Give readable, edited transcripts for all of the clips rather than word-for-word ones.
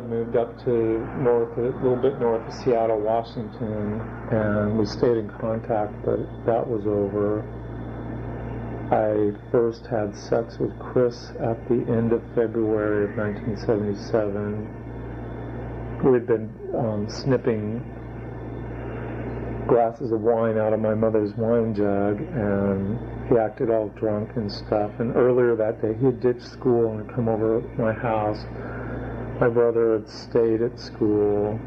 had moved up to a little bit north of Seattle, Washington, and we stayed in contact, but that was over. I first had sex with Chris at the end of February of 1977. We had been snipping glasses of wine out of my mother's wine jug, and he acted all drunk and stuff. And earlier that day, he had ditched school and had come over to my house. My brother had stayed at school,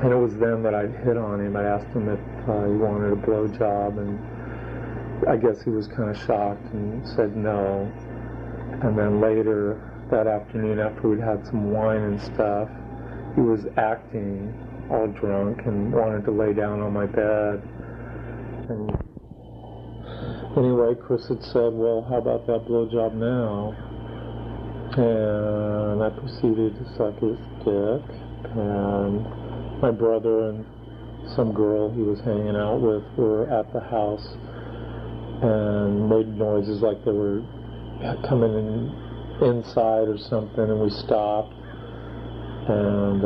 and it was then that I'd hit on him. I asked him if he wanted a blowjob, and I guess he was kind of shocked and said no. And then later that afternoon, after we'd had some wine and stuff, he was acting all drunk and wanted to lay down on my bed. And anyway, Chris had said, well, how about that blowjob now? And I proceeded to suck his dick. And my brother and some girl he was hanging out with were at the house and made noises like they were coming inside or something, and we stopped, and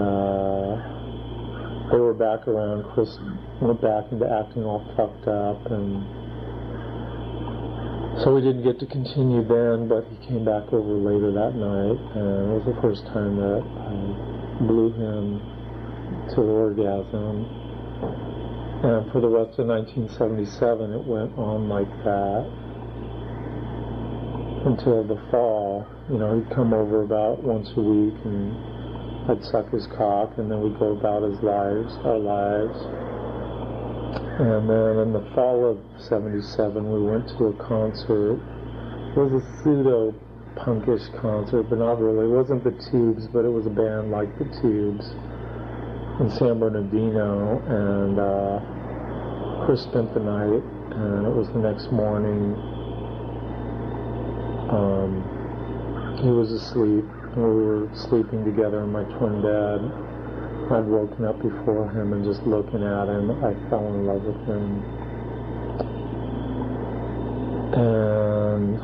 they were back around. Chris went back into acting all fucked up, and so we didn't get to continue then, but he came back over later that night, and it was the first time that I blew him to orgasm. And for the rest of 1977, it went on like that until the fall. You know, he'd come over about once a week, and I'd suck his cock, and then we'd go about our lives. And then in the fall of 77, we went to a concert. It was a pseudo-punkish concert, but not really. It wasn't the Tubes, but it was a band like the Tubes in San Bernardino, and Chris spent the night, and it was the next morning. He was asleep, and we were sleeping together in my twin bed. I'd woken up before him, and just looking at him, I fell in love with him. And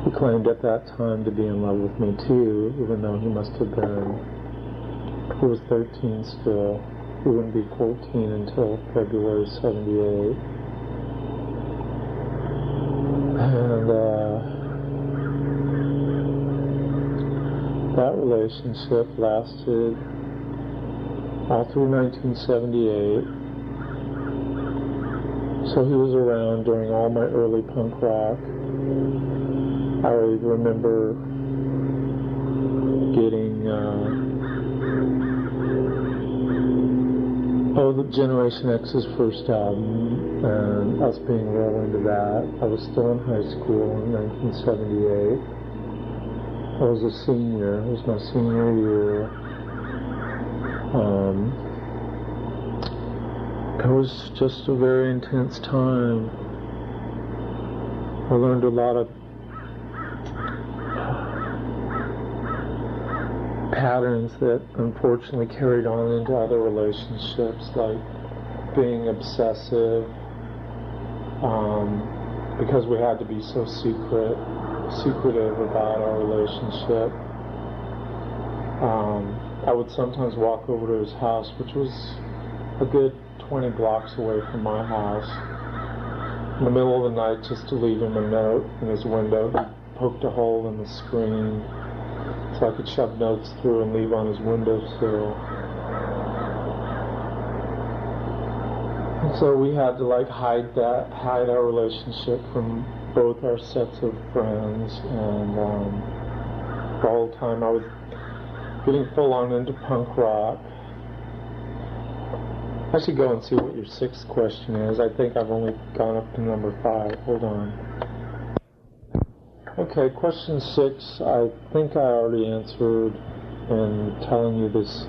he claimed at that time to be in love with me too, even though he must have been, he was 13 still. He wouldn't be 14 until February 78. And that relationship lasted all through 1978. So he was around during all my early punk rock. I remember getting the Generation X's first album, and us being real into that. I was still in high school in 1978. I was a senior. It was my senior year. It was just a very intense time. I learned a lot of patterns that unfortunately carried on into other relationships, like being obsessive, because we had to be so secretive about our relationship. I would sometimes walk over to his house, which was a good 20 blocks away from my house, in the middle of the night, just to leave him a note in his window. He poked a hole in the screen so I could shove notes through and leave on his windowsill. And so we had to hide our relationship from both our sets of friends, and the whole time I was getting full on into punk rock. I should go and see what your sixth question is. I think I've only gone up to number 5. Hold on. Okay, question 6, I think I already answered in telling you this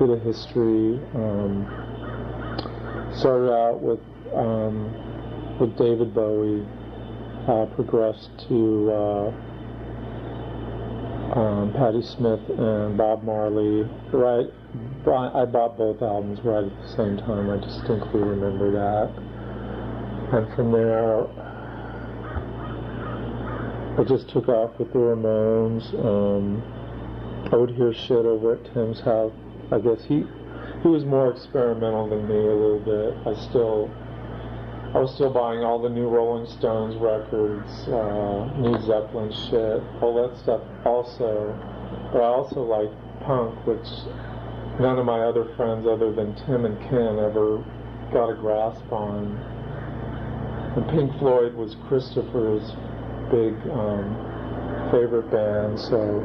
bit of history. Started out with David Bowie, progressed to Patti Smith and Bob Marley. Right, I bought both albums right at the same time. I distinctly remember that. And from there, I just took off with the Ramones. I would hear shit over at Tim's house. I guess he was more experimental than me a little bit. I was still buying all the new Rolling Stones records, new Zeppelin shit, all that stuff also. But I also liked punk, which none of my other friends other than Tim and Ken ever got a grasp on. And Pink Floyd was Christopher's big favorite band, so.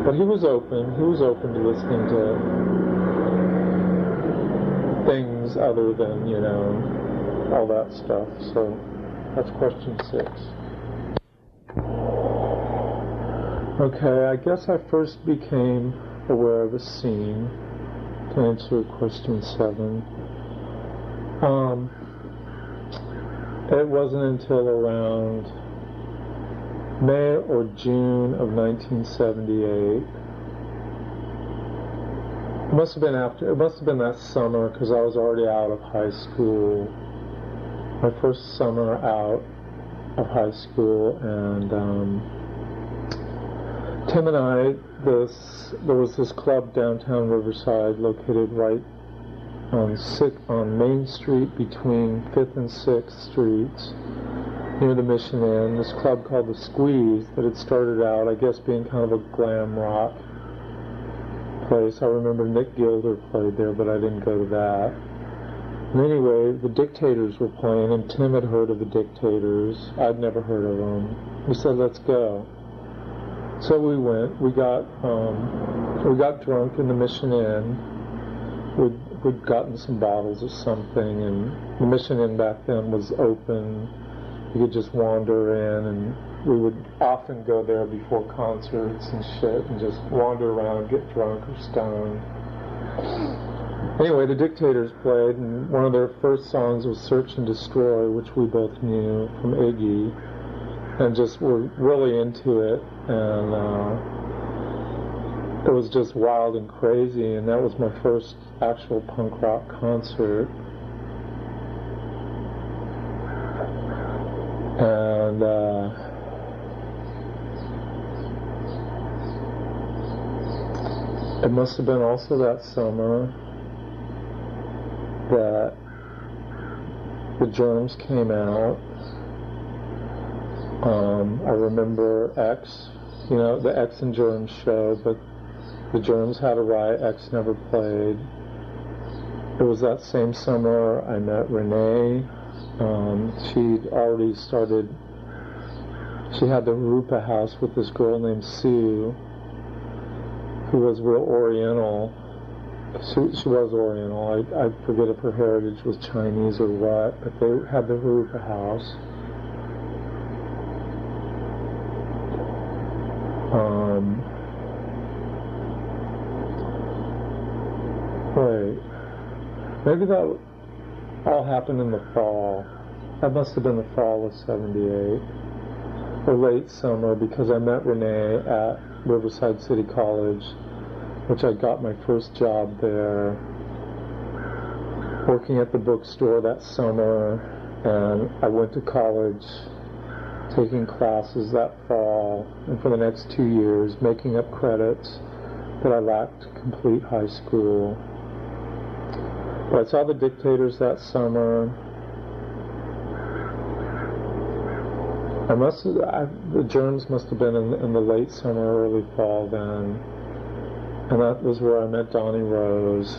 But he was open to listening to things other than, all that stuff. So that's question 6. Okay, I guess I first became aware of a scene, to answer question 7. It wasn't until around May or June of 1978. It must have been that summer, because I was already out of high school. My first summer out of high school, and Tim and I, there was this club downtown Riverside located right on Main Street between 5th and 6th Streets, near the Mission Inn, this club called the Squeeze that had started out, I guess, being kind of a glam rock place. I remember Nick Gilder played there, but I didn't go to that. And anyway, the Dictators were playing, and Tim had heard of the Dictators. I'd never heard of them. He said, "Let's go." So we went. We got drunk in the Mission Inn. We'd gotten some bottles of something, and the Mission Inn back then was open. You could just wander in, and we would often go there before concerts and shit and just wander around and get drunk or stoned. Anyway, the Dictators played, and one of their first songs was Search and Destroy, which we both knew from Iggy, and just were really into it, and it was just wild and crazy, and that was my first actual punk rock concert. And it must have been also that summer that the Germs came out. I remember X, the X and Germs show, but the Germs had a riot, X never played. It was that same summer I met Renee. She'd already started, she had the Rupa house with this girl named Sue, who was real Oriental. She was Oriental. I forget if her heritage was Chinese or what, but they had the Rupa house. Wait, maybe that all happened in the fall. That must have been the fall of 78, or late summer, because I met Renee at Riverside City College, which I got my first job there, working at the bookstore that summer, and I went to college, taking classes that fall, and for the next 2 years, making up credits that I lacked to complete high school. But I saw the Dictators that summer. The Germs must have been in the late summer, early fall then. And that was where I met Donnie Rose.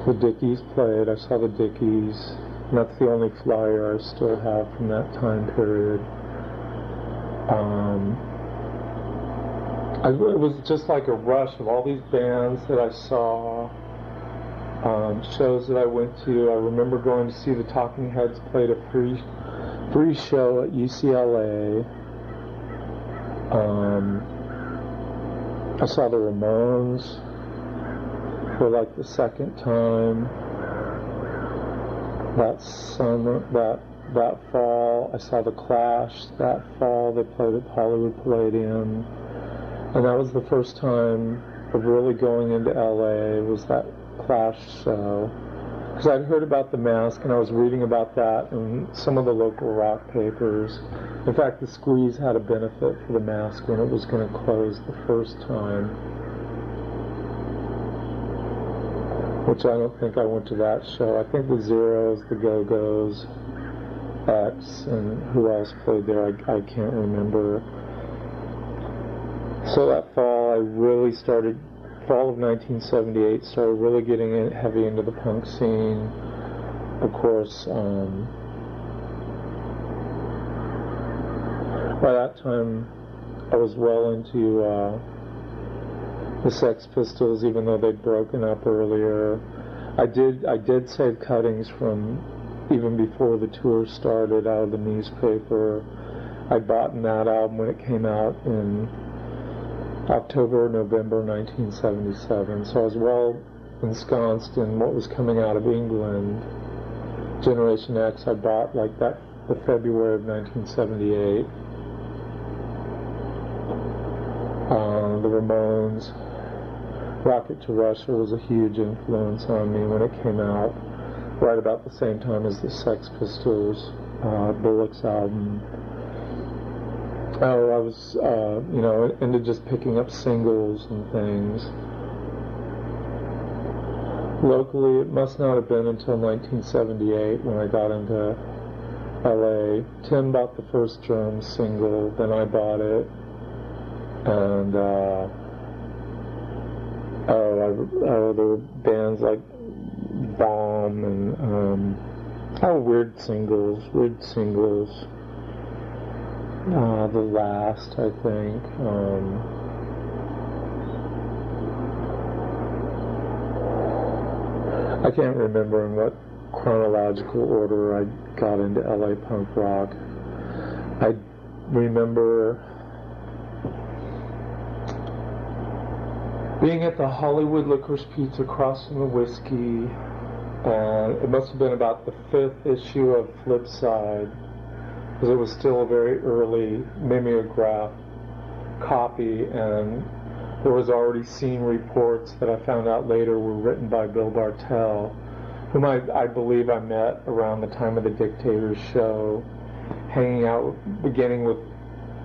The Dickies played. I saw the Dickies. And that's the only flyer I still have from that time period. It was just like a rush of all these bands that I saw, shows that I went to. I remember going to see the Talking Heads played a free show at UCLA. I saw the Ramones for like the second time that summer, that fall. I saw the Clash that fall. They played at Hollywood Palladium. And that was the first time of really going into LA, was that Clash show. because I'd heard about the mask and I was reading about that in some of the local rock papers. In fact, the Squeeze had a benefit for the mask when it was going to close the first time, which I don't think I went to that show. I think the Zeros, the Go-Go's, X, and who else played there, I can't remember. So that fall, I really started, fall of 1978, started really getting heavy into the punk scene. Of course, by that time, I was well into the Sex Pistols, even though they'd broken up earlier. I did save cuttings from even before the tour started out of the newspaper. I'd bought that album when it came out in October, November 1977. So I was well ensconced in what was coming out of England. Generation X I bought like that the February of 1978. The Ramones, Rocket to Russia was a huge influence on me when it came out, right about the same time as the Sex Pistols, Bullock's album. Oh, I was, into just picking up singles and things. Locally, it must not have been until 1978 when I got into LA. Tim bought the first Germs single, then I bought it. And, there were bands like Bomb and, weird singles. The Last, I think. I can't remember in what chronological order I got into LA punk rock. I remember being at the Hollywood Licorice Pizza across from the Whiskey, and it must have been about the 5th issue of Flipside, because it was still a very early mimeograph copy, and there was already scene reports that I found out later were written by Bill Bartell, whom I believe I met around the time of the Dictator's show, hanging out, beginning with,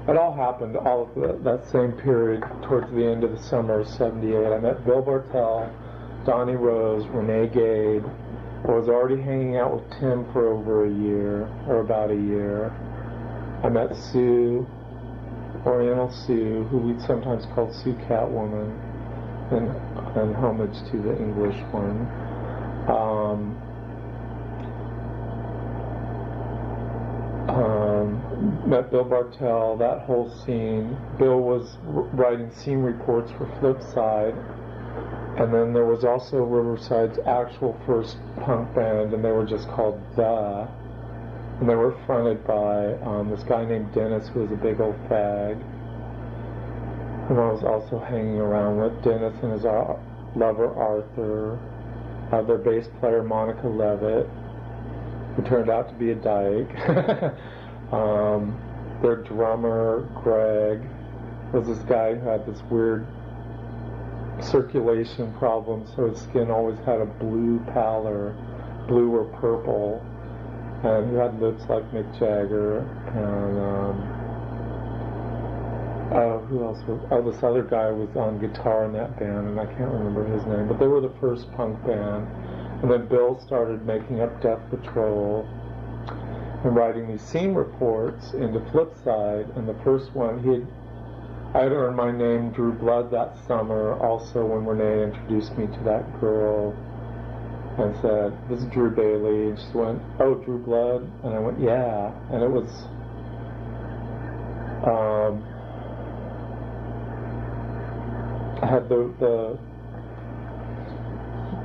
it all happened all of that same period towards the end of the summer of 78. I met Bill Bartell, Donnie Rose, Renee Gabe. I was already hanging out with Tim for over a year, or about a year. I met Sue, Oriental Sue, who we sometimes called Sue Catwoman, in homage to the English one. Met Bill Bartell, that whole scene. Bill was writing scene reports for Flipside, and then there was also Riverside's actual first punk band, and they were just called The, and they were fronted by this guy named Dennis, who was a big old fag, and I was also hanging around with Dennis and his lover Arthur, their bass player Monica Levitt, who turned out to be a dyke. Their drummer, Greg, was this guy who had this weird circulation problem, so his skin always had a blue pallor, blue or purple, and he had lips like Mick Jagger, and who else was, this other guy was on guitar in that band, and I can't remember his name, but they were the first punk band. And then Bill started making up Death Patrol and writing these scene reports into Flipside, and the first one, I had earned my name Drew Blood that summer, also when Renee introduced me to that girl and said, "This is Drew Bailey," and she went, "Oh, Drew Blood?" And I went, "Yeah," and it was, I had the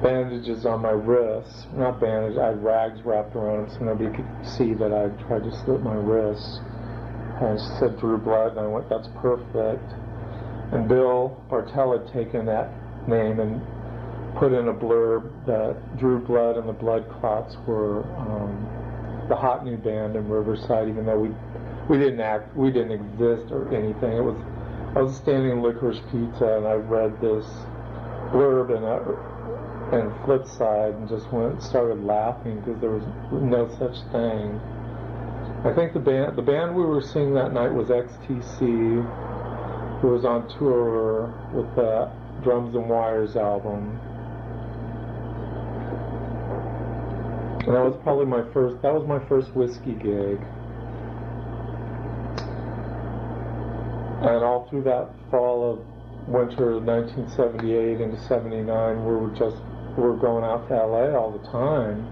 bandages on my wrists, not bandages, I had rags wrapped around them so nobody could see that I tried to slit my wrists. And she said Drew Blood, and I went, "That's perfect." And Bill Bartell had taken that name and put in a blurb that Drew Blood and the Blood Clots were the hot new band in Riverside, even though we didn't exist or anything. I was standing in Licorice Pizza, and I read this blurb, and and Flipside and just started laughing because there was no such thing. I think the band we were seeing that night was XTC, who was on tour with the Drums and Wires album. And that was probably my first whiskey gig. And all through that winter of 1978 into 79, we were going out to LA all the time.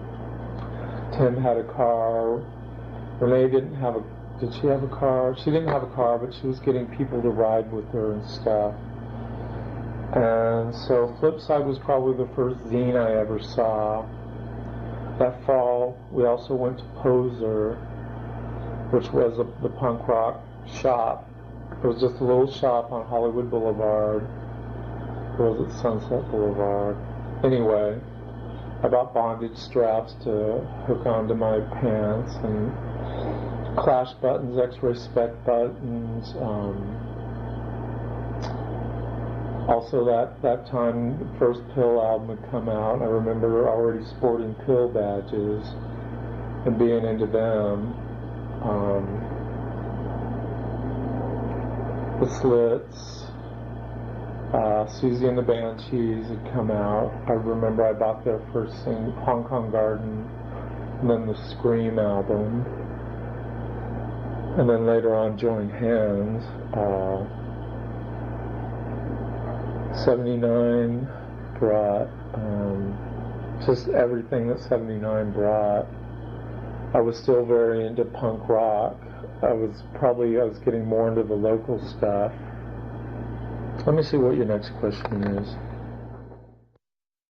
Tim had a car. Renee did she have a car? She didn't have a car, but she was getting people to ride with her and stuff. And so Flipside was probably the first zine I ever saw. That fall, we also went to Poser, which was the punk rock shop. It was just a little shop on Hollywood Boulevard. Or was it Sunset Boulevard? Anyway, I bought bondage straps to hook onto my pants and Clash buttons, X-Ray Spec buttons. Also that time, the first Pill album had come out. I remember already sporting Pill badges and being into them. The Slits, Susie and the Banshees had come out. I remember I bought their first Hong Kong Garden, and then the Scream album, and then later on Join Hands. 79 brought just everything that 79 brought. I was still very into punk rock. I was getting more into the local stuff. Let me see what your next question is.